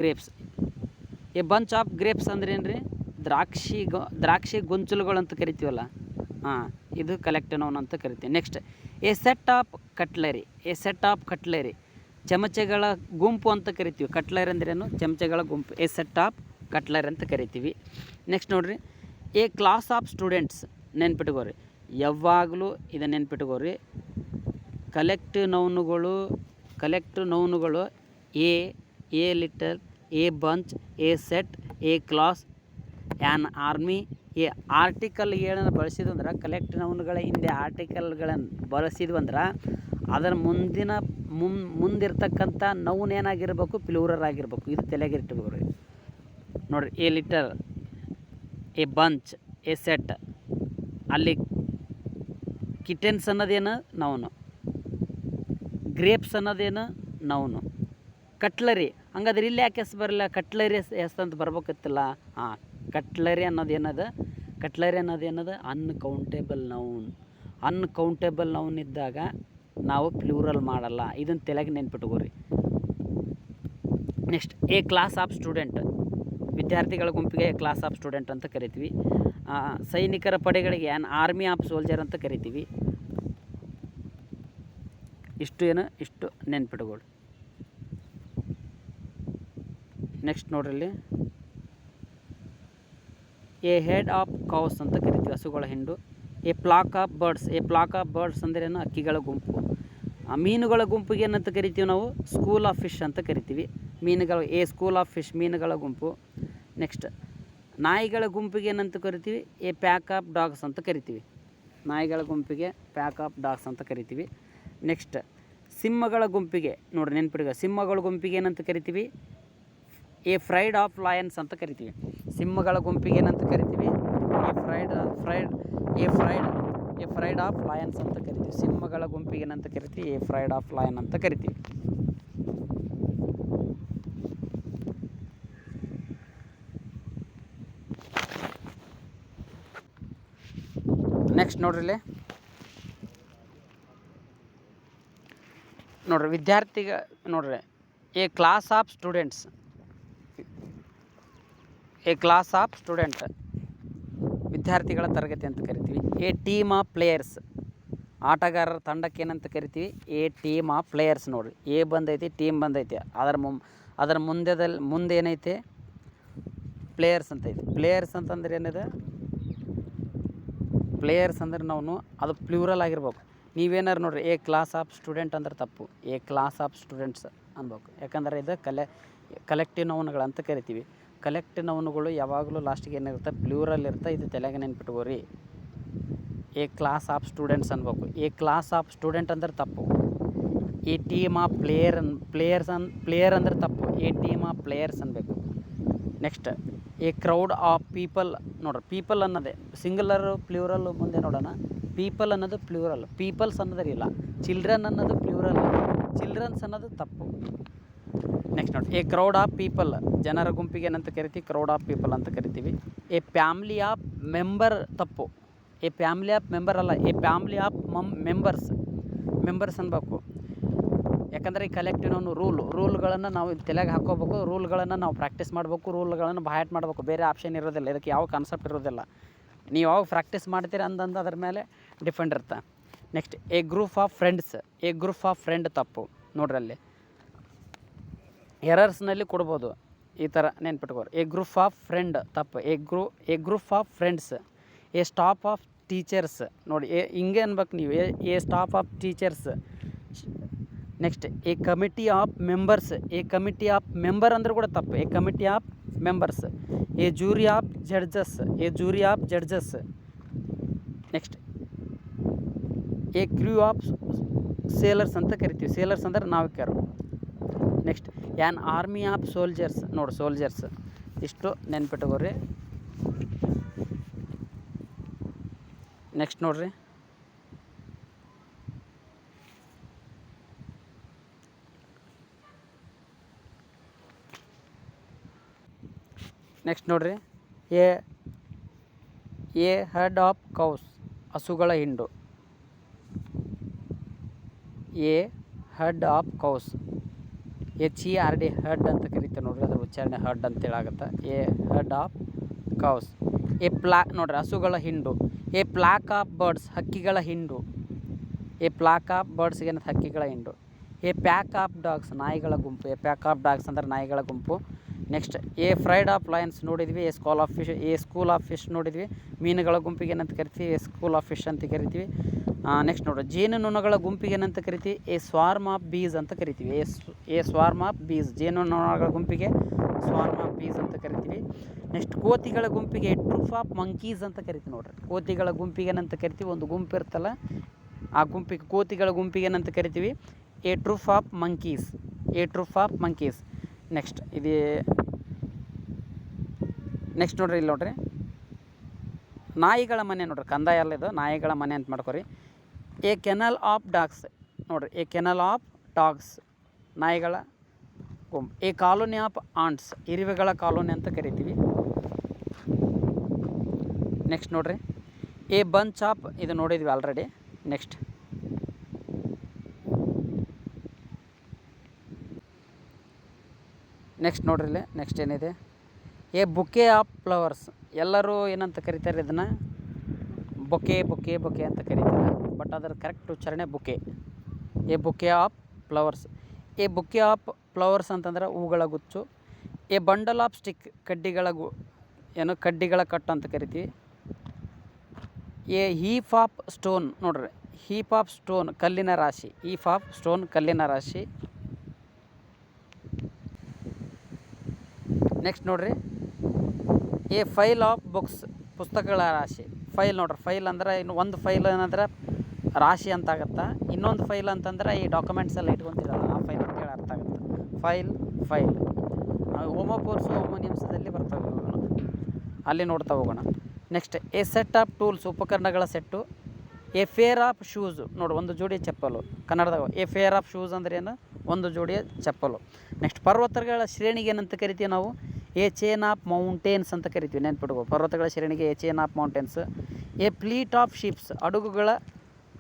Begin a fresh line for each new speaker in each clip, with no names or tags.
Grapes. A bunch of grapes ಅಂದ್ರೆ ಏನು ರೀ? ದ್ರಾಕ್ಷಿ ಗೊಂಚಲುಗಳು ಅಂತ ಕರಿತೀವಲ್ಲ, ಹಾಂ, ಇದು ಕಲೆಕ್ಟಿವ್ ನೌನ್ ಅಂತ ಕರಿತೀವಿ. Next, a set of cutlery, ಚಮಚಗಳ ಗುಂಪು ಅಂತ ಕರಿತೀವಿ. ಕಟ್ಲರಿ ಅಂದ್ರೇನು? ಚಮಚಗಳ ಗುಂಪು. ಎ ಸೆಟ್ ಆಫ್ ಕಟ್ಲರಿ ಅಂತ ಕರಿತೀವಿ. ನೆಕ್ಸ್ಟ್ ನೋಡಿರಿ, ಎ ಕ್ಲಾಸ್ ಆಫ್ ಸ್ಟೂಡೆಂಟ್ಸ್. ನೆನ್ಪಿಟ್ಕೋರಿ, ಯಾವಾಗಲೂ ಇದನ್ನು ನೆನ್ಪಿಟ್ಕೋರಿ. ಕಲೆಕ್ಟಿವ್ ನೌನುಗಳು a little, a bunch, a set, a class, an army. ಈ ಆರ್ಟಿಕಲ್ ಗಳನ್ನು ಬಳಸಿದ್ವಂದ್ರೆ, ಕಲೆಕ್ಟಿವ್ ನೌನುಗಳ ಹಿಂದೆ ಆರ್ಟಿಕಲ್ಗಳನ್ನು ಬಳಸಿದ್ವಂದ್ರೆ ಅದರ ಮುಂದಿರ್ತಕ್ಕಂಥ ನೌನ್ ಏನಾಗಿರ್ಬೇಕು? ಪ್ಲೂರಲ್ ಆಗಿರ್ಬೇಕು. ಇದು ತಲೆಗಿಟ್ಕೋರಿ ನೋಡಿರಿ. A litre, A bunch, a set. ಅಲ್ಲಿ ಕಿಟೆನ್ಸ್ ಅನ್ನೋದೇನು? ನೌನು. ಗ್ರೇಪ್ಸ್ ಅನ್ನೋದೇನು? ನೌನು. ಕಟ್ಲರಿ, ಹಂಗಾದ್ರೆ ಇಲ್ಲಿ ಯಾಕೆ ಹೆಸರು ಬರಲ್ಲ? ಕಟ್ಲರಿ ಹೆಸರು ಅಂತ ಬರ್ಬೇಕಿತ್ತಲ್ಲ. ಹಾಂ, ಕಟ್ಲರಿ ಅನ್ನೋದೇನದು? ಅನ್ಕೌಂಟೇಬಲ್ ನೌನ್ ಇದ್ದಾಗ ನಾವು ಪ್ಲೂರಲ್ ಮಾಡಲ್ಲ. ಇದನ್ನು ತಲೆಗೆ ನೆನ್ಪಿಟ್ಕೋರಿ. Next, a class of student. ವಿದ್ಯಾರ್ಥಿಗಳ ಗುಂಪಿಗೆ ಎ ಕ್ಲಾಸ್ ಆಫ್ ಸ್ಟೂಡೆಂಟ್ ಅಂತ ಕರಿತೀವಿ. ಸೈನಿಕರ ಪಡೆಗಳಿಗೆ ಆ್ಯನ್ ಆರ್ಮಿ ಆಫ್ ಸೋಲ್ಜರ್ ಅಂತ ಕರಿತೀವಿ. ಇಷ್ಟು ನೆನ್ಪಿಟ್ಕೊಳ್ಳಿ. ನೆಕ್ಸ್ಟ್ ನೋಡ್ರಿ, ಇಲ್ಲಿ ಎ ಹೆಡ್ ಆಫ್ ಕೌಸ್ ಅಂತ ಕರಿತೀವಿ, ಹಸುಗಳ ಹಿಂಡು. ಎ ಫ್ಲಾಕ್ ಆಫ್ ಬರ್ಡ್ಸ್ ಅಂದ್ರೇನು? ಹಕ್ಕಿಗಳ ಗುಂಪು. ಮೀನುಗಳ ಗುಂಪಿಗೆ ಏನಂತ ಕರಿತೀವಿ ನಾವು? ಸ್ಕೂಲ್ ಆಫ್ ಫಿಶ್ ಅಂತ ಕರಿತೀವಿ. ಎ ಸ್ಕೂಲ್ ಆಫ್ ಫಿಶ್, ಮೀನುಗಳ ಗುಂಪು. ನೆಕ್ಸ್ಟ್, ನಾಯಿಗಳ ಗುಂಪಿಗೆ ಏನಂತ ಕರಿತೀವಿ? ಎ ಪ್ಯಾಕ್ ಆಫ್ ಡಾಗ್ಸ್ ಅಂತ ಕರಿತೀವಿ. ನಾಯಿಗಳ ಗುಂಪಿಗೆ ಪ್ಯಾಕ್ ಆಫ್ ಡಾಗ್ಸ್ ಅಂತ ಕರಿತೀವಿ. ನೆಕ್ಸ್ಟ್, ಸಿಂಹಗಳ ಗುಂಪಿಗೆ ನೋಡ್ರಿ, ನೆನ್ಪಿಟ್ಕೊ, ಸಿಂಹಗಳ ಗುಂಪಿಗೆ ಏನಂತ ಕರಿತೀವಿ? ಎ ಫ್ರೈಡ್ ಆಫ್ ಲಯನ್ಸ್ ಅಂತ ಕರಿತೀವಿ. ಸಿಂಹಗಳ ಗುಂಪಿಗೆ ಏನಂತ ಕರಿತೀವಿ? ಎ ಫ್ರೈಡ್ ಆಫ್ ಲಯನ್ಸ್ ಅಂತ ಕರಿತೀವಿ. ಸಿಂಹಗಳ ಗುಂಪಿಗೆ ಏನಂತ ಕರಿತೀವಿ? ಎ ಫ್ರೈಡ್ ಆಫ್ ಲಯನ್ ಅಂತ ಕರಿತೀವಿ. ನೆಕ್ಸ್ಟ್ ನೋಡ್ರಿ, ನೋಡ್ರಿ, ಎ ಕ್ಲಾಸ್ ಆಫ್ ಸ್ಟೂಡೆಂಟ್, ವಿದ್ಯಾರ್ಥಿಗಳ ತರಗತಿ ಅಂತ ಕರಿತೀವಿ. ಎ ಟೀಮ್ ಆಫ್ ಪ್ಲೇಯರ್ಸ್, ಆಟಗಾರರ ತಂಡಕ್ಕೆ ಏನಂತ ಕರಿತೀವಿ? A team of players. ನೋಡಿರಿ, ಎ ಬಂದೈತಿ, ಟೀಮ್ ಬಂದೈತಿ, ಅದರ ಮುಂದೆ ಏನೈತೆ? ಪ್ಲೇಯರ್ಸ್ ಅಂತ ಐತಿ. ಪ್ಲೇಯರ್ಸ್ ಅಂತಂದ್ರೆ ಏನಿದೆ? ಪ್ಲೇಯರ್ಸ್ ಅಂದ್ರೆ ನಾವು ಅದು ಪ್ಲೂರಲ್ ಆಗಿರ್ಬೇಕು. ನೀವೇನಾರು ನೋಡಿರಿ, ಎ ಕ್ಲಾಸ್ ಆಫ್ ಸ್ಟೂಡೆಂಟ್ ಅಂದ್ರೆ ತಪ್ಪು, ಎ ಕ್ಲಾಸ್ ಆಫ್ ಸ್ಟೂಡೆಂಟ್ಸ್ ಅನ್ಬೇಕು. ಯಾಕಂದರೆ ಇದು ಕಲೆಕ್ಟಿವ್ ನೌನುಗಳು ಅಂತ ಕರಿತೀವಿ. ಕಲೆಕ್ಟಿವ್ ನೌನುಗಳು ಯಾವಾಗಲೂ ಲಾಸ್ಟಿಗೆ ಏನಿರುತ್ತೆ? ಪ್ಲೂರಲ್ ಇರುತ್ತೆ. ಇದು ತಲೆಗೆ ನೆನ್ಪಿಟ್ಕೋರಿ. ಎ ಕ್ಲಾಸ್ ಆಫ್ ಸ್ಟೂಡೆಂಟ್ಸ್ ಅನ್ಬೇಕು. ಎ ಕ್ಲಾಸ್ ಆಫ್ ಸ್ಟೂಡೆಂಟ್ ಅಂದ್ರೆ ತಪ್ಪು. ಎ ಟೀಮ್ ಆಫ್ ಪ್ಲೇಯರ್ ಅಂದ್ರೆ ತಪ್ಪು. ಎ ಟೀಮ್ ಆಫ್ ಪ್ಲೇಯರ್ಸ್ ಅನ್ಬೇಕು. Next, A crowd of people. ನೋಡ್ರಿ, ಪೀಪಲ್ ಅನ್ನೋದೇ ಸಿಂಗುಲರು, ಪ್ಲೂರಲ್ಲು ಮುಂದೆ ನೋಡೋಣ. ಪೀಪಲ್ ಅನ್ನೋದು ಪ್ಲೂರಲ್, ಪೀಪಲ್ಸ್ ಅನ್ನೋದು ಇಲ್ಲ. ಚಿಲ್ಡ್ರನ್ ಅನ್ನೋದು ಪ್ಲೂರಲ್, ಚಿಲ್ಡ್ರನ್ಸ್ ಅನ್ನೋದು ತಪ್ಪು. ನೆಕ್ಸ್ಟ್ ನೋಡಿ, ಎ ಕ್ರೌಡ್ ಆಫ್ ಪೀಪಲ್, ಜನರ ಗುಂಪಿಗೆ ಏನಂತ ಕರಿತೀವಿ? ಕ್ರೌಡ್ ಆಫ್ ಪೀಪಲ್ ಅಂತ ಕರಿತೀವಿ. ಎ ಫ್ಯಾಮ್ಲಿ ಆಫ್ ಮೆಂಬರ್ ತಪ್ಪು. ಎ ಫ್ಯಾಮ್ಲಿ ಆಫ್ ಮೆಂಬರ್ ಅಲ್ಲ, ಎ ಫ್ಯಾಮ್ಲಿ ಆಫ್ ಮೆಂಬರ್ಸ್ ಅನ್ಬೇಕು. ಯಾಕಂದರೆ ಈ ಕಲೆಕ್ಟಿವ್ ನಾವು ರೂಲ್ಗಳನ್ನು ನಾವು ತಲೆಗೆ ಹಾಕೋಬೇಕು. ರೂಲ್ಗಳನ್ನು ನಾವು ಪ್ರಾಕ್ಟೀಸ್ ಮಾಡಬೇಕು. ರೂಲ್ಗಳನ್ನು ಬೈಹಾರ್ಟ್ ಮಾಡಬೇಕು. ಬೇರೆ ಆಪ್ಷನ್ ಇರೋದಿಲ್ಲ. ಇದಕ್ಕೆ ಯಾವ ಕಾನ್ಸೆಪ್ಟ್ ಇರೋದಿಲ್ಲ. ನೀವು ಯಾವಾಗ ಪ್ರಾಕ್ಟೀಸ್ ಮಾಡ್ತೀರ ಅಂದಂದು ಅದ್ರ ಮೇಲೆ ಡಿಪೆಂಡ್ ಇರುತ್ತೆ. Next, a group of friend ತಪ್ಪು. ನೋಡ್ರಿ, ಅಲ್ಲಿ ಎರರ್ಸ್ನಲ್ಲಿ ಕೊಡ್ಬೋದು. ಈ ಥರ ನೆನ್ಪಿಟ್ಕೋರಿ. ಎ ಗ್ರೂಪ್ ಆಫ್ ಫ್ರೆಂಡ್ ತಪ್ಪು. A group of friends. A staff of teachers. ನೋಡಿ, ಹಿಂಗೆ ಅನ್ಬೇಕು ನೀವು. A staff of teachers. Next, a committee of member ಅಂದ್ರೆ ಕೂಡ ತಪ್ಪು. A committee of members. A jury of judges. Next, a crew of sailors ಅಂತ ಕರಿತೀವಿ. ಸೇಲರ್ಸ್ ಅಂದ್ರೆ ನಾವಿಕರು. Next, an army of soldiers. ನೋಡಿ, ಸೋಲ್ಜರ್ಸ್. ಇಷ್ಟು ನೆನ್ಪಿಟ್ಕೋರಿ. ನೆಕ್ಸ್ಟ್ ನೋಡ್ರಿ, ಎ ಹೆಡ್ ಆಫ್ ಕೌಸ್, ಹಸುಗಳ ಹಿಂಡು. A head of ಕೌಸ್. HERD ಹಡ್ ಅಂತ ಕರಿತೀವಿ ನೋಡ್ರಿ, ಅದ್ರ ಉಚ್ಚಾರಣೆ ಹಡ್ ಅಂತೇಳಾಗುತ್ತೆ. A ಹಡ್ of ಕೌಸ್. ನೋಡ್ರಿ ಹಸುಗಳ ಹಿಂಡು. ಎ ಪ್ಲಾಕ್ ಆಫ್ ಬರ್ಡ್ಸ್ ಹಕ್ಕಿಗಳ ಹಿಂಡು. ಎ ಪ್ಲಾಕ್ ಆಫ್ ಬರ್ಡ್ಸ್ ಏನಂತ ಹಕ್ಕಿಗಳ ಹಿಂಡು. ಎ ಪ್ಯಾಕ್ ಆಫ್ ಡಾಗ್ಸ್ ನಾಯಿಗಳ ಗುಂಪು. ಎ ಪ್ಯಾಕ್ ಆಫ್ ಡಾಗ್ಸ್ ಅಂದ್ರೆ ನಾಯಿಗಳ ಗುಂಪು. Next A fried of Lions ನೋಡಿದ್ವಿ. ಎ ಸ್ಕೂಲ್ ಆಫ್ ಫಿಶ್ ನೋಡಿದ್ವಿ. ಮೀನುಗಳ ಗುಂಪಿಗೆ ಏನಂತ ಕರಿತೀವಿ? ಎ ಸ್ಕೂಲ್ ಆಫ್ ಫಿಶ್ ಅಂತ ಕರಿತೀವಿ. ನೆಕ್ಸ್ಟ್ ನೋಡ್ರಿ ಜೇನುನೊಣಗಳ ಗುಂಪಿಗೆ ಏನಂತ ಕರಿತೀವಿ? ಎ ಸ್ವಾರ್ಮ್ ಆಫ್ ಬೀಸ್ ಅಂತ ಕರಿತೀವಿ. ಎ ಸ್ವಾರ್ಮ್ ಆಫ್ ಬೀಸ್, ಜೇನುನೊಣಗಳ ಗುಂಪಿಗೆ ಸ್ವಾರ್ಮ್ ಆಫ್ ಬೀಸ್ ಅಂತ ಕರಿತೀವಿ. ನೆಕ್ಸ್ಟ್ ಕೋತಿಗಳ ಗುಂಪಿಗೆ ಟ್ರೂಪ್ ಆಫ್ ಮಂಕೀಸ್ ಅಂತ ಕರಿತೀವಿ ನೋಡ್ರಿ. ಕೋತಿಗಳ ಗುಂಪಿಗೆ ಏನಂತ ಕರಿತೀವಿ? ಒಂದು ಗುಂಪು ಇರ್ತಲ್ಲ, ಆ ಗುಂಪಿಗೆ ಕೋತಿಗಳ ಗುಂಪಿಗೆ ಏನಂತ ಕರಿತೀವಿ? A troupe of monkeys. A troupe of monkeys. Next ನೋಡ್ರಿ ಇಲ್ಲಿ ನೋಡ್ರಿ ನಾಯಿಗಳ ಮನೆ ನೋಡ್ರಿ, ಕಂದಾಯ ಅಲ್ಲ ಇದು, ನಾಯಿಗಳ ಮನೆ ಅಂತ ಮಾಡ್ಕೊರಿ. ಎ ಕೆನಲ್ ಆಫ್ ಡಾಗ್ಸ್ ನೋಡ್ರಿ. ಎ ಕೆನಲ್ ಆಫ್ ಡಾಗ್ಸ್ ನಾಯಿಗಳ ಗುಂಪು. ಎ ಕಾಲೋನಿ ಆಫ್ ಆಂಟ್ಸ್ ಇರುವೆಗಳ ಕಾಲೋನಿ ಅಂತ ಕರಿತೀವಿ. ನೆಕ್ಸ್ಟ್ ನೋಡ್ರಿ ಎ ಬಂಚ್ ಆಫ್, ಇದು ನೋಡಿದ್ವಿ ಆಲ್ರೆಡಿ. ನೆಕ್ಸ್ಟ್ ನೋಡ್ರಿ ಇಲ್ಲಿ ನೆಕ್ಸ್ಟ್ ಏನಿದೆ? A bouquet of flowers. ಎಲ್ಲರೂ ಏನಂತ ಕರೀತಾರೆ ಇದನ್ನು? ಬೊಕೆ ಅಂತ ಕರೀತಾರೆ, ಬಟ್ ಅದರ ಕರೆಕ್ಟ್ ಉಚ್ಚಾರಣೆ bouquet. A bouquet of flowers. A bouquet of flowers ಅಂತಂದ್ರೆ ಹೂಗಳ ಗುಚ್ಚು. ಎ ಬಂಡಲ್ ಆಫ್ ಸ್ಟಿಕ್ ಕಡ್ಡಿಗಳ ಕಟ್ಟು ಅಂತ ಕರಿತೀವಿ. ಎ ಹೀಪ್ ಆಫ್ ಸ್ಟೋನ್ ನೋಡ್ರಿ. ಹೀಪ್ ಆಫ್ ಸ್ಟೋನ್ ಕಲ್ಲಿನ ರಾಶಿ. ಹೀಪ್ ಆಫ್ ಸ್ಟೋನ್ ಕಲ್ಲಿನ ರಾಶಿ. ನೆಕ್ಸ್ಟ್ ನೋಡ್ರಿ ಎ ಫೈಲ್ ಆಫ್ ಬುಕ್ಸ್ ಪುಸ್ತಕಗಳ ರಾಶಿ. ಫೈಲ್ ನೋಡ್ರಿ, ಫೈಲ್ ಅಂದ್ರೆ ಇನ್ನು ಒಂದು ಫೈಲ್ ಏನಂದ್ರೆ ರಾಶಿ ಅಂತ ಆಗುತ್ತೆ. ಇನ್ನೊಂದು ಫೈಲ್ ಅಂತಂದ್ರೆ ಈ ಡಾಕ್ಯುಮೆಂಟ್ಸ್ ಎಲ್ಲ ಇಟ್ಕೊತಿರಲ್ಲ, ಆ ಫೈಲ್ ಅಂತೇಳಿ ಅರ್ಥ ಆಗುತ್ತೆ. ಫೈಲ್ ಹೋಮೋಫೋರ್ಸು ಹೋಮೋನಿಯಮ್ಸದಲ್ಲಿ ಬರ್ತವೆ, ಅಲ್ಲಿ ನೋಡ್ತಾ ಹೋಗೋಣ. Next a set of tools ಉಪಕರಣಗಳ set. A pair of shoes ನೋಡಿ, ಒಂದು ಜೋಡಿ ಚಪ್ಪಲು. ಕನ್ನಡದಾಗ ಎ ಫೇರ್ ಆಫ್ ಶೂಸ್ ಅಂದ್ರೆ ಏನು? ಒಂದು ಜೋಡಿಯ ಚಪ್ಪಲು. ನೆಕ್ಸ್ಟ್ ಪರ್ವತಗಳ ಶ್ರೇಣಿಗೆ ಏನಂತ ಕರಿತೀವಿ ನಾವು? ಎ ಚೇನ್ ಆಫ್ ಮೌಂಟೇನ್ಸ್ ಅಂತ ಕರಿತೀವಿ. ನೆನ್ಪಿಟ್ಕೋ, ಪರ್ವತಗಳ ಶ್ರೇಣಿಗೆ a chain of mountains. A fleet of ships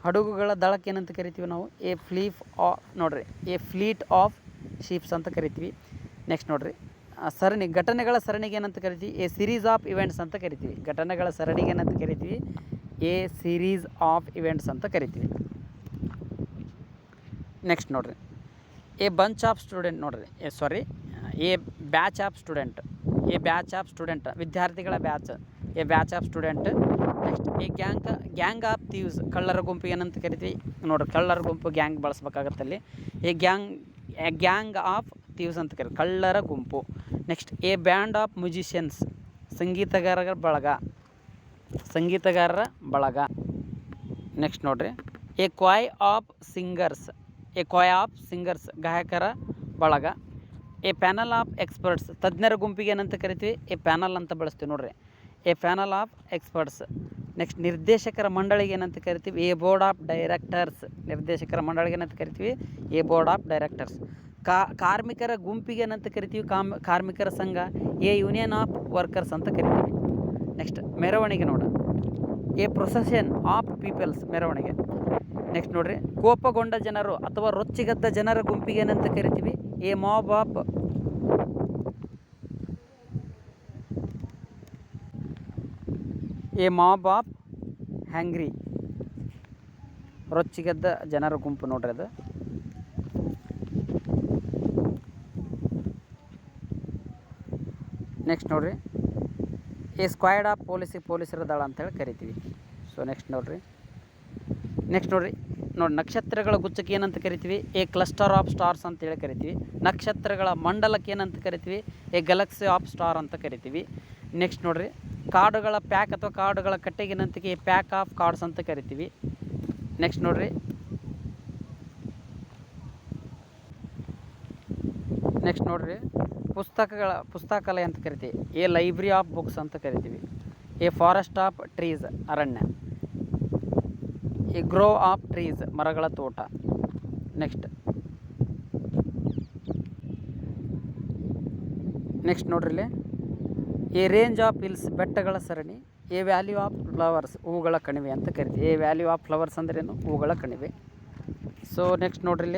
ಹಡಗುಗಳ ದಳಕ್ಕೆ ಏನಂತ ಕರಿತೀವಿ ನಾವು? ಎ ಫ್ಲೀಟ್ ಆಫ್ ಶಿಪ್ಸ್ ಅಂತ ಕರಿತೀವಿ. ನೆಕ್ಸ್ಟ್ ನೋಡ್ರಿ ಘಟನೆಗಳ ಸರಣಿಗೆ ಏನಂತ ಕರಿತೀವಿ? ಎ ಸೀರೀಸ್ ಆಫ್ ಇವೆಂಟ್ಸ್ ಅಂತ ಕರಿತೀವಿ. ಘಟನೆಗಳ ಸರಣಿಗೆ ಏನಂತ ಕರಿತೀವಿ? ಎ ಸೀರೀಸ್ ಆಫ್ ಇವೆಂಟ್ಸ್ ಅಂತ ಕರಿತೀವಿ. ನೆಕ್ಸ್ಟ್ ನೋಡ್ರಿ ಎ ಬಂಚ್ ಆಫ್ ಸ್ಟೂಡೆಂಟ್ ನೋಡ್ರಿ. ಎ ಬ್ಯಾಚ್ ಆಫ್ ಸ್ಟೂಡೆಂಟ್ ವಿದ್ಯಾರ್ಥಿಗಳ batch. A batch of student. Next a gang of thieves ಕಳ್ಳರ ಗುಂಪು ಏನಂತ ಕರಿತೀವಿ ನೋಡ್ರಿ? ಕಳ್ಳರ ಗುಂಪು ಗ್ಯಾಂಗ್ ಬಳಸ್ಬೇಕಾಗತ್ತಲ್ಲಿ. ಎ ಗ್ಯಾಂಗ್ ಆಫ್ ಥೀವ್ಸ್ ಅಂತ ಕರೀತೀವಿ, ಕಳ್ಳರ ಗುಂಪು. Next a band of musicians ಸಂಗೀತಗಾರರ ಬಳಗ. ನೆಕ್ಸ್ಟ್ ನೋಡ್ರಿ ಎ ಕ್ವಾಯ್ ಆಫ್ ಸಿಂಗರ್ಸ್ ಗಾಯಕರ ಬಳಗ. ಎ ಪ್ಯಾನಲ್ ಆಫ್ ಎಕ್ಸ್ಪರ್ಟ್ಸ್ ತಜ್ಞರ ಗುಂಪಿಗೆ ಏನಂತ ಕರಿತೀವಿ? ಎ ಪ್ಯಾನಲ್ ಅಂತ ಬಳಸ್ತೀವಿ ನೋಡ್ರಿ. A panel of experts. Next ನಿರ್ದೇಶಕರ ಮಂಡಳಿಗೆ ಏನಂತ ಕರಿತೀವಿ? A board of directors. ನಿರ್ದೇಶಕರ ಮಂಡಳಿಗೆ ಏನಂತ ಕರಿತೀವಿ? A board of directors. ಕಾರ್ಮಿಕರ ಗುಂಪಿಗೆ ಏನಂತ ಕರಿತೀವಿ? ಕಾರ್ಮಿಕರ ಸಂಘ. ಎ ಯೂನಿಯನ್ ಆಫ್ ವರ್ಕರ್ಸ್ ಅಂತ ಕರಿತೀವಿ. ನೆಕ್ಸ್ಟ್ ಮೆರವಣಿಗೆ ನೋಡ. ಎ ಪ್ರೊಸೆಷನ್ ಆಫ್ ಪೀಪಲ್ಸ್ ಮೆರವಣಿಗೆ. ನೆಕ್ಸ್ಟ್ ನೋಡ್ರಿ ಕೋಪಗೊಂಡ ಜನರು ಅಥವಾ ರೊಚ್ಚಿಗೆದ್ದ ಜನರ ಗುಂಪಿಗೆ ಏನಂತ ಕರಿತೀವಿ? ಎ ಮಾಬ್ ಆಫ್ ಹ್ಯಾಂಗ್ರಿ. ರೊಚ್ಚಿಗೆದ್ದ ಜನರ ಗುಂಪು ನೋಡ್ರಿ ಅದು. ನೆಕ್ಸ್ಟ್ ನೋಡ್ರಿ ಎ ಸ್ಕ್ವಾಡ್ ಆಫ್ ಪೊಲೀಸರ ದಳ ಅಂತೇಳಿ ಕರಿತೀವಿ. ಸೊ ನೆಕ್ಸ್ಟ್ ನೋಡ್ರಿ ನಕ್ಷತ್ರಗಳ ಗುಚ್ಚಕ್ಕೆ ಏನಂತ ಕರಿತೀವಿ? ಎ ಕ್ಲಸ್ಟರ್ ಆಫ್ ಸ್ಟಾರ್ಸ್ ಅಂತೇಳಿ ಕರಿತೀವಿ. ನಕ್ಷತ್ರಗಳ ಮಂಡಲಕ್ಕೆ ಏನಂತ ಕರಿತೀವಿ? ಎ ಗ್ಯಾಲಕ್ಸಿ ಆಫ್ ಸ್ಟಾರ್ ಅಂತ ಕರಿತೀವಿ. ನೆಕ್ಸ್ಟ್ ನೋಡ್ರಿ ಕಾರ್ಡುಗಳ ಪ್ಯಾಕ್ ಅಥವಾ ಕಾರ್ಡುಗಳ ಕಟ್ಟೆಗೆ ಏನಂತ ಎ ಪ್ಯಾಕ್ ಆಫ್ ಕಾರ್ಡ್ಸ್ ಅಂತ ಕರಿತೀವಿ. ನೆಕ್ಸ್ಟ್ ನೋಡ್ರಿ ಪುಸ್ತಕಾಲಯ ಅಂತ ಕರಿತೀವಿ. ಎ ಲೈಬ್ರರಿ ಆಫ್ ಬುಕ್ಸ್ ಅಂತ ಕರಿತೀವಿ. ಎ ಫಾರೆಸ್ಟ್ ಆಫ್ ಟ್ರೀಸ್ ಅರಣ್ಯ. ಎ ಗ್ರೋವ್ ಆಫ್ ಟ್ರೀಸ್ ಮರಗಳ ತೋಟ. ನೆಕ್ಸ್ಟ್ ನೋಡ್ರಿ ಎ ರೇಂಜ್ ಆಫ್ ಹಿಲ್ಸ್ ಬೆಟ್ಟಗಳ ಸರಣಿ. ಎ ವ್ಯಾಲ್ಯೂ ಆಫ್ ಫ್ಲವರ್ಸ್ ಹೂಗಳ ಕಣಿವೆ ಅಂತ ಕರಿತೀವಿ. ಎ ವ್ಯಾಲ್ಯೂ ಆಫ್ ಫ್ಲವರ್ಸ್ ಅಂದ್ರೇನು? ಹೂಗಳ ಕಣಿವೆ. ಸೊ ನೆಕ್ಸ್ಟ್ ನೋಡ್ರಿ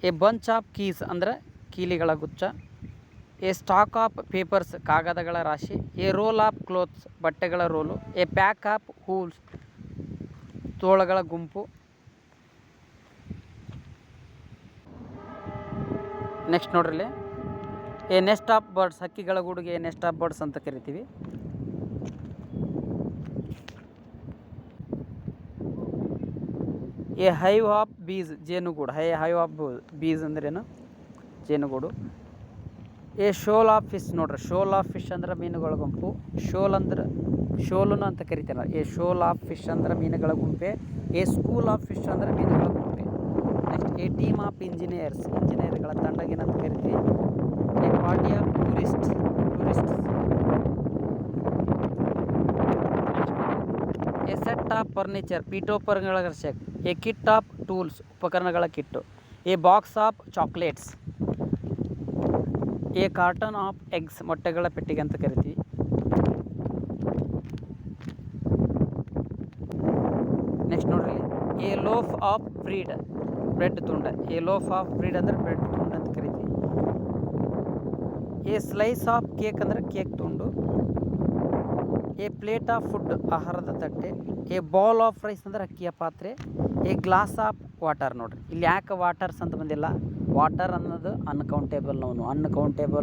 ಎ ಬಂಚ್ ಆಫ್ ಕೀಸ್ ಅಂದರೆ ಕೀಲಿಗಳ ಗುಚ್ಛ. ಎ ಸ್ಟಾಕ್ ಆಫ್ ಪೇಪರ್ಸ್ ಕಾಗದಗಳ ರಾಶಿ. ಎ ರೋಲ್ ಆಫ್ ಕ್ಲೋತ್ಸ್ ಬಟ್ಟೆಗಳ ರೋಲು. ಎ ಪ್ಯಾಕ್ ಆಫ್ ಹೂಲ್ಸ್ ತೋಳಗಳ ಗುಂಪು. ನೆಕ್ಸ್ಟ್ ನೋಡ್ರಿ, ಎ ನೆಸ್ಟ್ ಆಫ್ ಬರ್ಡ್ಸ್ ಹಕ್ಕಿಗಳ ಗೂಡಿಗೆ ಎ ನೆಸ್ಟ್ ಆಫ್ ಬರ್ಡ್ಸ್ ಅಂತ ಕರಿತೀವಿ. ಎ ಹೈವ್ ಆಫ್ ಬೀಸ್ ಜೇನುಗೂಡು. ಹೈವ್ ಆಫ್ ಬೀಸ್ ಅಂದ್ರೇನು? ಜೇನುಗೂಡು. ಎ ಶೋಲ್ ಆಫ್ ಫಿಶ್ ನೋಡ್ರಿ, ಶೋಲ್ ಆಫ್ ಫಿಶ್ ಅಂದ್ರೆ ಮೀನುಗಳ ಗುಂಪು. ಶೋಲ್ ಅಂದ್ರೆ ಶೋಲುನು ಅಂತ ಕರಿತಾರೆ. ಎ ಶೋಲ್ ಆಫ್ ಫಿಶ್ ಅಂದ್ರೆ ಮೀನುಗಳ ಗುಂಪೆ. ಎ ಸ್ಕೂಲ್ ಆಫ್ ಫಿಶ್ ಅಂದ್ರೆ ಮೀನುಗಳ ಗುಂಪೆ. ನೆಕ್ಸ್ಟ್ ಎ ಟೀಮ್ ಆಫ್ ಇಂಜಿನಿಯರ್ಗಳ ತಂಡಗೇನಂತ ಕರಿತೀವಿ. A party of tourists. A set of furniture ಪೀಠೋಪಕರಣಗಳ set. A kit of tools ಉಪಕರಣಗಳ kit. A box of chocolates. A carton of eggs ಮೊಟ್ಟೆಗಳ ಪೆಟ್ಟಿಗೆ ಅಂತ ಕರಿತೀವಿ. ನೆಕ್ಸ್ಟ್ ನೋಡ್ರಿ, ಎ ಲೋಫ್ ಆಫ್ ಬ್ರೆಡ್ ತುಂಡ. ಎ ಲೋಫ್ ಆಫ್ ಬ್ರೀಡ್ ಅಂದ್ರೆ bread ತುಂಡ ಅಂತ ಕರಿತೀವಿ. ಎ ಸ್ಲೈಸ್ ಆಫ್ ಕೇಕ್ ಅಂದ್ರೆ ಕೇಕ್ ತುಂಡು. ಎ ಪ್ಲೇಟ್ ಆಫ್ ಫುಡ್ ಆಹಾರದ ತಟ್ಟೆ. ಎ ಬೌಲ್ ಆಫ್ ರೈಸ್ ಅಂದ್ರೆ ಅಕ್ಕಿಯ ಪಾತ್ರೆ. ಎ ಗ್ಲಾಸ್ ಆಫ್ ವಾಟರ್ ನೋಡ್ರಿ, ಇಲ್ಲಿ ಯಾಕೆ ವಾಟರ್ಸ್ ಅಂತ ಬಂದಿಲ್ಲ? ವಾಟರ್ ಅನ್ನೋದು ಅನ್ಕೌಂಟೇಬಲ್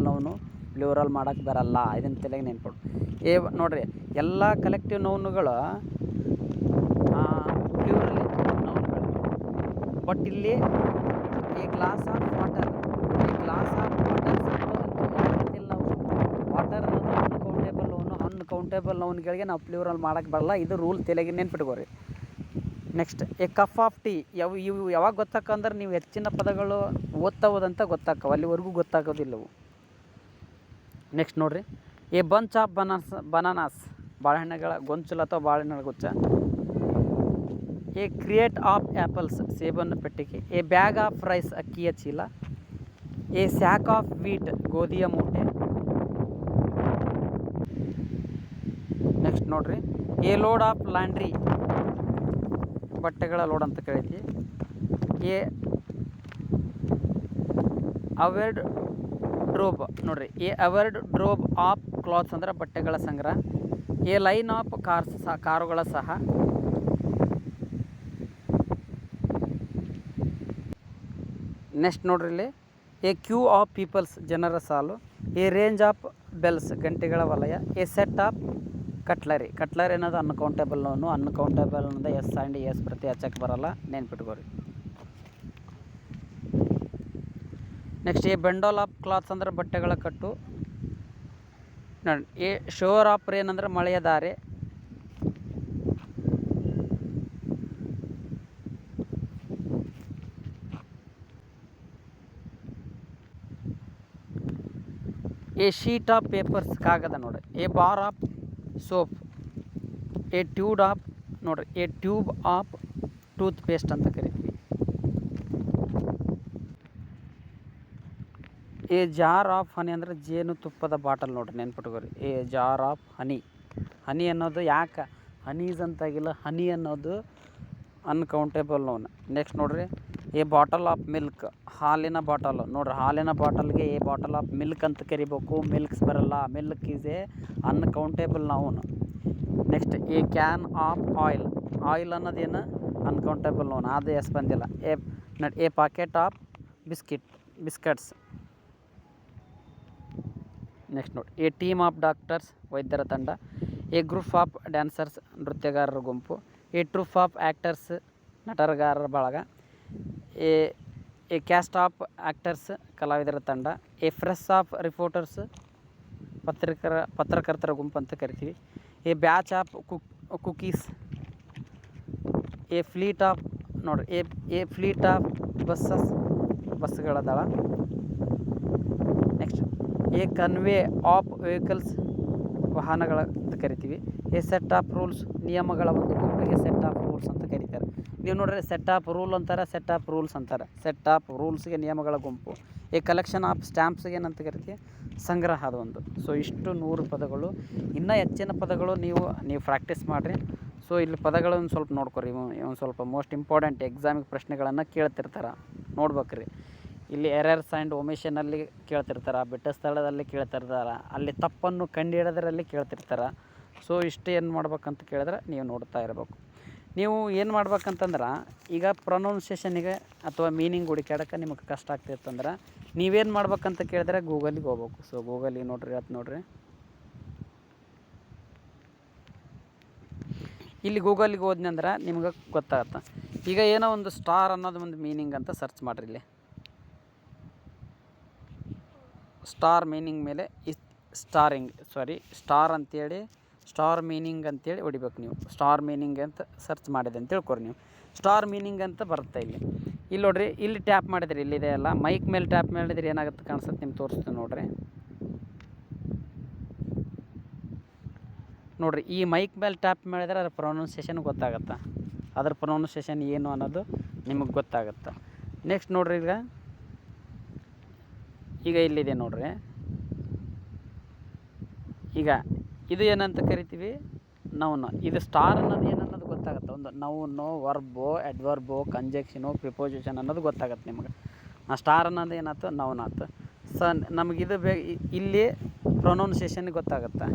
ನೌನು ಪ್ಲೂರಲ್ ಮಾಡೋಕ್ಕೆ ಬರಲ್ಲ. ಇದನ್ನು ತಲೆಗೆ ನೆನ್ಕೊಡು. ಎ ನೋಡ್ರಿ, ಎಲ್ಲ ಕಲೆಕ್ಟಿವ್ ನೌನುಗಳು ಪ್ಲೂರಲ್ ನೌನುಗಳು. ಬಟ್ ಇಲ್ಲಿ ಎ ಗ್ಲಾಸ್ ಆಫ್ ವಾಟರ್ ಬಂದಿಲ್ಲ. ವಾಟರ್ ಅನ್ನೋದು ಅನ್ಕೌಂಟೇಬಲ್ ನೌನ್ಗಳಿಗೆ ನಾವು ಪ್ಲೂರಲ್ ಮಾಡೋಕ್ಕೆ ಬರಲ್ಲ. ಇದು ರೂಲ್ ತಲೆಗೆ ನೆನ್ಪಿಟ್ಕೋರಿ. Next a cup of tea. ಇವು ಯಾವಾಗ ಗೊತ್ತಾಕಂದ್ರೆ ನೀವು ಹೆಚ್ಚಿನ ಪದಗಳು ಓದ್ತಾ ಗೊತ್ತಾಕವು, ಅಲ್ಲಿವರೆಗೂ ಗೊತ್ತಾಗೋದಿಲ್ಲವು. ನೆಕ್ಸ್ಟ್ ನೋಡ್ರಿ, ಎ ಬಂಚ್ ಆಫ್ ಬನಾನಾಸ್ ಬಾಳೆಹಣ್ಣುಗಳ ಗೊಂಚಲು ಅಥವಾ ಬಾಳೆಹಣ್ಣುಗಳ ಗುಚ್ಛ. ಎ ಕ್ರಿಯೇಟ್ ಆಫ್ ಆ್ಯಪಲ್ಸ್ ಸೇಬನ್ನು ಪೆಟ್ಟಿಗೆ. ಎ ಬ್ಯಾಗ್ ಆಫ್ ರೈಸ್ ಅಕ್ಕಿಯ ಚೀಲ. ಎ ಸ್ಯಾಕ್ ಆಫ್ ವೀಟ್ ಗೋಧಿಯ ಮೂಟೆ. ನೆಕ್ಸ್ಟ್ ನೋಡ್ರಿ, ಎ ಲೋಡ್ ಆಫ್ ಲಾಂಡ್ರಿ ಬಟ್ಟೆಗಳ ಲೋಡ್ ಅಂತ ಕರಿತೀವಿ. ಎ ಅವೆರ್ಡ್ ಡ್ರೋಬ್ ನೋಡ್ರಿ, ಎ ಅವೆರ್ಡ್ ಡ್ರೋಬ್ ಆಫ್ ಕ್ಲಾತ್ಸ್ ಅಂದ್ರೆ ಬಟ್ಟೆಗಳ ಸಂಗ್ರಹ. ಎ ಲೈನ್ ಆಫ್ ಕಾರುಗಳ ಸಹ. ನೆಕ್ಸ್ಟ್ ನೋಡ್ರಿ, ಇಲ್ಲಿ ಎ ಕ್ಯೂ ಆಫ್ ಪೀಪಲ್ಸ್ ಜನರ ಸಾಲು. ಎ ರೇಂಜ್ ಆಫ್ ಬೆಲ್ಸ್ ಗಂಟೆಗಳ ವಲಯ. ಎ ಸೆಟ್ ಆಫ್ ಕಟ್ಲರಿ ಅನ್ನೋದು ಅನ್ಕೌಂಟೇಬಲ್ ಅನ್ನೋದು ಎಸ್ ಆ್ಯಂಡ್ ಎಸ್ ಪ್ರತಿ ಹಚ್ಚಕ್ಕೆ ಬರಲ್ಲ, ನೆನ್ಪಿಟ್ಕೋರಿ. Next a bundle of clothes ಅಂದ್ರೆ ಬಟ್ಟೆಗಳ ಕಟ್ಟು. ನೋಡಿ, ಎ ಶೋರ್ ಆಫ್ ರೇನ್ ಅಂದ್ರೆ ಮಳೆಯ ಧಾರೆ. ಎ ಶೀಟ್ ಆಫ್ ಪೇಪರ್ಸ್ ಕಾಗದ ನೋಡ್ರಿ. A bar of soap. A tube of ನೋಡ್ರಿ, a tube of toothpaste ಅಂತ ಕರಿತೀವಿ. ಎ ಜಾರ್ ಆಫ್ ಹನಿ ಅಂದರೆ ಜೇನು ತುಪ್ಪದ ಬಾಟಲ್ ನೋಡ್ರಿ, ನೆನ್ಪಿಟ್ಕೋರಿ. ಎ ಜಾರ್ ಆಫ್ ಹನಿ ಅನ್ನೋದು ಯಾಕೆ ಹನೀಸ್ ಅಂತಾಗಿಲ್ಲ, ಹನಿ ಅನ್ನೋದು ಅನ್ಕೌಂಟೇಬಲ್ ನೌನ್. ನೆಕ್ಸ್ಟ್ ನೋಡ್ರಿ, ಎ ಬಾಟಲ್ ಆಫ್ ಮಿಲ್ಕ್ ಹಾಲಿನ ಬಾಟಲ್ ನೋಡ್ರಿ. ಹಾಲಿನ ಬಾಟಲ್ಗೆ ಎ ಬಾಟಲ್ ಆಫ್ ಮಿಲ್ಕ್ ಅಂತ ಕರಿಬೇಕು, ಮಿಲ್ಕ್ಸ್ ಬರಲ್ಲ. Milk is a uncountable noun. Next a can of oil ಅನ್ನೋದೇನು ಅನ್ಕೌಂಟೇಬಲ್ ನೌನ್, ಅದು ಎಸ್ ಬಂದಿಲ್ಲ. A packet of biscuits. Next ನೋಡಿ, ಎ ಟೀಮ್ ಆಫ್ ಡಾಕ್ಟರ್ಸ್ ವೈದ್ಯರ ತಂಡ. ಎ ಗ್ರೂಪ್ ಆಫ್ ಡ್ಯಾನ್ಸರ್ಸ್ ನೃತ್ಯಗಾರರ ಗುಂಪು. ಎ ಟ್ರೂಪ್ ಆಫ್ ಆ್ಯಕ್ಟರ್ಸ್ ನಟರಗಾರರ ಬಳಗ. ಎ ಕ್ಯಾಸ್ಟ್ ಆಫ್ ಆ್ಯಕ್ಟರ್ಸ್ ಕಲಾವಿದರ ತಂಡ. ಎ ಪ್ರೆಸ್ ಆಫ್ ರಿಪೋರ್ಟರ್ಸ್ ಪತ್ರಕರ್ತರ ಗುಂಪು ಅಂತ ಕರಿತೀವಿ. A batch of cookies. A fleet of ನೋಡ್ರಿ, ಎ ಫ್ಲೀಟ್ ಆಫ್ ಬಸ್ಗಳ ದಳ. Next A convey of vehicles ವಾಹನಗಳ ಅಂತ ಕರಿತೀವಿ. ಎ ಸೆಟ್ ಆಫ್ ರೂಲ್ಸ್ ನಿಯಮಗಳ ಒಂದು ಗುಂಪಿಗೆ ಸೆಟ್ ಆಫ್ ರೂಲ್ಸ್ ಅಂತ ಕರೀತಾರೆ. ನೀವು ನೋಡ್ರಿ, ಸೆಟ್ ಆಫ್ ರೂಲ್ ಅಂತಾರೆ, ಸೆಟ್ ಆಫ್ ರೂಲ್ಸ್ ಅಂತಾರೆ. ಸೆಟ್ ಆಫ್ ರೂಲ್ಸ್ಗೆ ನಿಯಮಗಳ ಗುಂಪು. ಎ ಕಲೆಕ್ಷನ್ ಆಫ್ ಸ್ಟ್ಯಾಂಪ್ಸ್ಗೆ ಏನಂತ ಕರಿತೀವಿ, ಸಂಗ್ರಹ ಅದು ಒಂದು. ಸೊ ಇಷ್ಟು 100 ಪದಗಳು. ಇನ್ನೂ ಹೆಚ್ಚಿನ ಪದಗಳು ನೀವು ಪ್ರಾಕ್ಟೀಸ್ ಮಾಡಿರಿ. ಸೊ ಇಲ್ಲಿ ಪದಗಳನ್ನು ಸ್ವಲ್ಪ ನೋಡ್ಕೊರಿ. ಒಂದು ಸ್ವಲ್ಪ ಮೋಸ್ಟ್ ಇಂಪಾರ್ಟೆಂಟ್ ಎಕ್ಸಾಮಿಗೆ ಪ್ರಶ್ನೆಗಳನ್ನು ಕೇಳ್ತಿರ್ತಾರೆ, ನೋಡ್ಬೇಕ್ರಿ. ಇಲ್ಲಿ ಎರರ್ಸ್ ಆ್ಯಂಡ್ ಒಮಿಷನಲ್ಲಿ ಕೇಳ್ತಿರ್ತಾರೆ, ಬಿಟ್ಟ ಸ್ಥಳದಲ್ಲಿ ಕೇಳ್ತಿರ್ತಾರೆ, ಅಲ್ಲಿ ತಪ್ಪನ್ನು ಕಂಡುಹಿಡಿದ್ರಲ್ಲಿ ಕೇಳ್ತಿರ್ತಾರೆ. ಸೊ ಇಷ್ಟು ಏನು ಮಾಡ್ಬೇಕಂತ ಕೇಳಿದ್ರೆ ನೀವು ನೋಡ್ತಾ ಇರಬೇಕು. ನೀವು ಏನು ಮಾಡ್ಬೇಕಂತಂದ್ರೆ ಈಗ ಪ್ರೊನೌನ್ಸಿಯೇಷನಿಗೆ ಅಥವಾ ಮೀನಿಂಗ್ ಹುಡುಕ್ಯಾಡಕ್ಕೆ ನಿಮಗೆ ಕಷ್ಟ ಆಗ್ತಿತ್ತಂದ್ರೆ ನೀವೇನು ಮಾಡ್ಬೇಕಂತ ಕೇಳಿದ್ರೆ ಗೂಗಲಿಗೆ ಹೋಗ್ಬೇಕು. ಸೊ ಗೂಗಲಿಗೆ ನೋಡ್ರಿ, ಅದು ನೋಡ್ರಿ, ಇಲ್ಲಿ ಗೂಗಲಿಗೆ ಹೋದ್ನಿ ಅಂದ್ರೆ ನಿಮ್ಗೆ ಗೊತ್ತಾಗತ್ತೆ. ಈಗ ಏನೋ ಒಂದು ಸ್ಟಾರ್ ಅನ್ನೋದು ಒಂದು ಮೀನಿಂಗ್ ಅಂತ ಸರ್ಚ್ ಮಾಡಿರಿ. ಇಲ್ಲಿ ಸ್ಟಾರ್ ಮೀನಿಂಗ್ ಮೇಲೆ ಸ್ಟಾರ್ ಅಂತೇಳಿ ಸ್ಟಾರ್ ಮೀನಿಂಗ್ ಅಂತೇಳಿ ಹೊಡಿಬೇಕು. ನೀವು ಸ್ಟಾರ್ ಮೀನಿಂಗ್ ಅಂತ ಸರ್ಚ್ ಮಾಡಿದೆ ಅಂತ ತಿಳ್ಕೊರಿ. ನೀವು ಸ್ಟಾರ್ ಮೀನಿಂಗ್ ಅಂತ ಬರುತ್ತೆ. ಇಲ್ಲಿ ನೋಡ್ರಿ, ಇಲ್ಲಿ ಟ್ಯಾಪ್ ಮಾಡಿದ್ರಿ, ಇಲ್ಲಿದೆ ಅಲ್ಲ, ಮೈಕ್ ಮೇಲೆ ಟ್ಯಾಪ್ ಮಾಡಿದ್ರೆ ಏನಾಗುತ್ತೆ ಕಾಣಿಸುತ್ತೆ ನಿಮ್ಗೆ ತೋರಿಸ್ತೀನಿ ನೋಡ್ರಿ. ನೋಡಿರಿ, ಈ ಮೈಕ್ ಮೇಲೆ ಟ್ಯಾಪ್ ಮಾಡಿದ್ರೆ ಅದ್ರ ಪ್ರೊನೌನ್ಸಿಯೇಷನ್ ಗೊತ್ತಾಗುತ್ತೆ. ಅದ್ರ ಪ್ರೊನೌನ್ಸಿಯೇಷನ್ ಏನು ಅನ್ನೋದು ನಿಮಗೆ ಗೊತ್ತಾಗುತ್ತೆ. ನೆಕ್ಸ್ಟ್ ನೋಡ್ರಿ, ಈಗ ಇಲ್ಲಿದೆ ನೋಡ್ರಿ. ಈಗ ಇದು ಏನಂತ ಕರಿತೀವಿ, ನೌನ್. ಇದು ಸ್ಟಾರ್ ಅನ್ನೋದು ಏನನ್ನೋದು ಗೊತ್ತಾಗುತ್ತೆ. ಒಂದು ನೌನು, ವರ್ಬು, ಅಡ್ವರ್ಬು, ಕಂಜೆಕ್ಷನು, ಪ್ರಿಪೋಸಿಷನ್ ಅನ್ನೋದು ಗೊತ್ತಾಗುತ್ತೆ ನಿಮ್ಗೆ. ಆ ಸ್ಟಾರ್ ಅನ್ನೋದು ಏನಾಯ್ತು, ನೌನ್ ಆಯ್ತು. ಸೊ ನಮಗಿದು ಇಲ್ಲಿ ಪ್ರೊನೌನ್ಸಿಯೇಷನ್ ಗೊತ್ತಾಗುತ್ತೆ.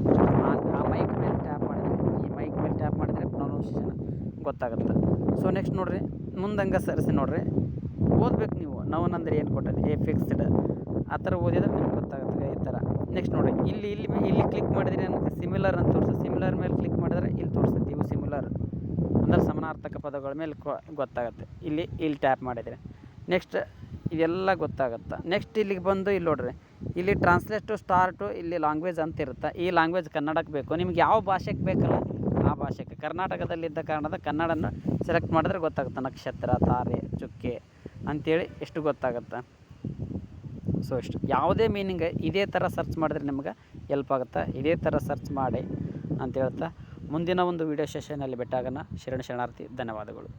ಆ ಮೈಕ್ ಮೇಲೆ ಟ್ಯಾಪ್ ಮಾಡಿದರೆ, ಈ ಮೈಕ್ ಮೇಲೆ ಟ್ಯಾಪ್ ಮಾಡಿದರೆ ಪ್ರೊನೌನ್ಸಿಯೇಷನ್ ಗೊತ್ತಾಗುತ್ತೆ. ಸೊ ನೆಕ್ಸ್ಟ್ ನೋಡಿರಿ, ಮುಂದಂಗೆ ಸರಿಸಿ ನೋಡಿರಿ, ಓದ್ಬೇಕು ನೀವು. ನೌನ್ ಅಂದರೆ ಏನು ಕೊಟ್ಟದೆ, ಎ ಫಿಕ್ಸ್ಡ್, ಆ ಥರ ಓದಿದ್ರೆ ನಿಮ್ಗೆ ಗೊತ್ತಾಗುತ್ತೆ ಈ ಥರ. ನೆಕ್ಸ್ಟ್ ನೋಡಿ, ಇಲ್ಲಿ ಕ್ಲಿಕ್ ಮಾಡಿದರೆ ನನಗೆ ಸಿಮಿಲರ್ ಅಂತ ತೋರಿಸುತ್ತೆ. ಸಿಮಿಲರ್ ಮೇಲೆ ಕ್ಲಿಕ್ ಮಾಡಿದ್ರೆ ಇಲ್ಲಿ ತೋರಿಸುತ್ತೆ. ಇವು ಸಿಮಿಲರ್ ಅಂದರೆ ಸಮಾನಾರ್ಥಕ ಪದಗಳ ಮೇಲೆ ಗೊತ್ತಾಗುತ್ತೆ. ಇಲ್ಲಿ ಟ್ಯಾಪ್ ಮಾಡಿದರೆ ನೆಕ್ಸ್ಟ್ ಇದೆಲ್ಲ ಗೊತ್ತಾಗುತ್ತೆ. ನೆಕ್ಸ್ಟ್ ಇಲ್ಲಿಗೆ ಬಂದು ಇಲ್ಲಿ ನೋಡ್ರಿ, ಇಲ್ಲಿ ಟ್ರಾನ್ಸ್ಲೇಟ್ ಟು ಸ್ಟಾರ್ಟು, ಇಲ್ಲಿ ಲ್ಯಾಂಗ್ವೇಜ್ ಅಂತ ಇರುತ್ತೆ. ಈ ಲ್ಯಾಂಗ್ವೇಜ್ ಕನ್ನಡಕ್ಕೆ ಬೇಕು. ನಿಮ್ಗೆ ಯಾವ ಭಾಷೆಗೆ ಬೇಕಲ್ಲ ಆ ಭಾಷೆಗೆ, ಕರ್ನಾಟಕದಲ್ಲಿದ್ದ ಕಾರಣದ ಕನ್ನಡನ ಸೆಲೆಕ್ಟ್ ಮಾಡಿದ್ರೆ ಗೊತ್ತಾಗುತ್ತೆ. ನಕ್ಷತ್ರ, ತಾರೆ, ಚುಕ್ಕೆ ಅಂಥೇಳಿ ಎಷ್ಟು ಗೊತ್ತಾಗುತ್ತೆ. ಸೊ ಇಷ್ಟು ಯಾವುದೇ ಮೀನಿಂಗ್ ಇದೇ ಥರ ಸರ್ಚ್ ಮಾಡಿದ್ರೆ ನಿಮ್ಗೆ ಎಲ್ಪ್ ಆಗುತ್ತೆ. ಇದೇ ಥರ ಸರ್ಚ್ ಮಾಡಿ ಅಂತ ಹೇಳ್ತಾ ಮುಂದಿನ ಒಂದು ವೀಡಿಯೋ ಸೆಷನಲ್ಲಿ ಭೇಟಿಯಾಗೋಣ. ಶರಣಾರ್ಥಿ. ಧನ್ಯವಾದಗಳು.